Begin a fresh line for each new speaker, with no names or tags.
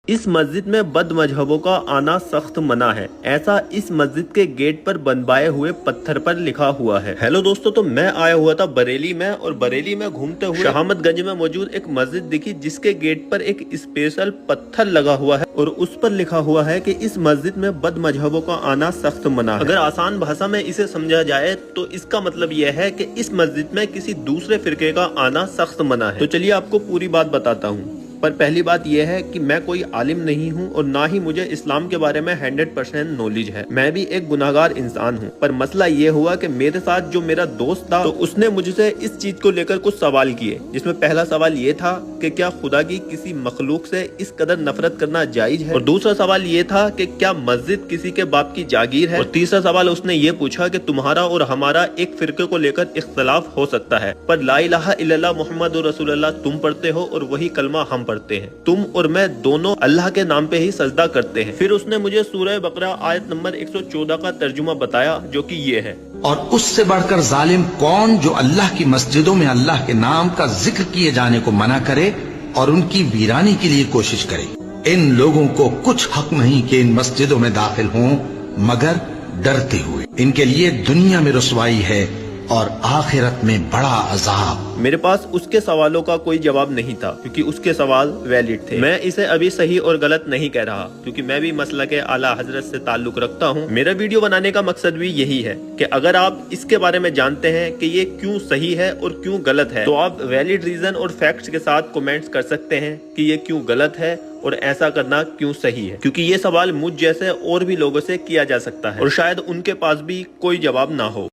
इस मस्जिद में बद मजहबों का आना सख्त मना है, ऐसा इस मस्जिद के गेट पर बनवाए हुए पत्थर पर लिखा हुआ है। हेलो दोस्तों, तो मैं आया हुआ था बरेली में, और बरेली में घूमते हुए शहामतगंज में मौजूद एक मस्जिद दिखी जिसके गेट पर एक स्पेशल पत्थर लगा हुआ है और उस पर लिखा हुआ है कि इस मस्जिद में बद मजहबों का आना सख्त मना है। अगर आसान भाषा में इसे समझा जाए तो इसका मतलब यह है कि इस मस्जिद में किसी दूसरे फिरके का आना सख्त मना है। तो चलिए आपको पूरी बात बताता हूँ। पर पहली बात यह है कि मैं कोई आलिम नहीं हूँ और ना ही मुझे इस्लाम के बारे में 100% नॉलेज है। मैं भी एक गुनाहगार इंसान हूँ। पर मसला ये हुआ कि मेरे साथ जो मेरा दोस्त था तो उसने मुझसे इस चीज को लेकर कुछ सवाल किए, जिसमें पहला सवाल ये था कि क्या खुदा की किसी मखलूक से इस कदर नफरत करना जायज है, और दूसरा सवाल ये था कि क्या मस्जिद किसी के बाप की जागीर है, और तीसरा सवाल उसने ये पूछा कि तुम्हारा और हमारा एक फिरके को लेकर इख्तलाफ हो सकता है, पर ला इलाहा इल्लल्लाह मुहम्मदुर रसूलुल्लाह तुम पढ़ते हो और वही कलमा हम पढ़ते हैं। तुम और मैं दोनों अल्लाह के नाम पे ही सजदा करते हैं। फिर उसने मुझे सूरह बकरा आयत नंबर 114 का तर्जुमा बताया, जो कि ये है,
और उससे बढ़कर जालिम कौन जो अल्लाह की मस्जिदों में अल्लाह के नाम का जिक्र किए जाने को मना करे और उनकी वीरानी के लिए कोशिश करे। इन लोगों को कुछ हक नहीं कि इन मस्जिदों में दाखिल हों मगर डरते हुए। इनके लिए दुनिया में रुसवाई है और आखिरत में बड़ा अजाब।
मेरे पास उसके सवालों का कोई जवाब नहीं था क्योंकि उसके सवाल वैलिड थे। मैं इसे अभी सही और गलत नहीं कह रहा क्योंकि मैं भी मसलक आला हजरत से ताल्लुक रखता हूँ। मेरा वीडियो बनाने का मकसद भी यही है कि अगर आप इसके बारे में जानते हैं कि ये क्यों सही है और क्यों गलत है, तो आप वैलिड रीजन और फैक्ट्स के साथ कमेंट्स कर सकते हैं कि ये क्यों गलत है और ऐसा करना क्यों सही है, क्योंकि ये सवाल मुझ जैसे और भी लोगों से किया जा सकता है और शायद उनके पास भी कोई जवाब ना हो।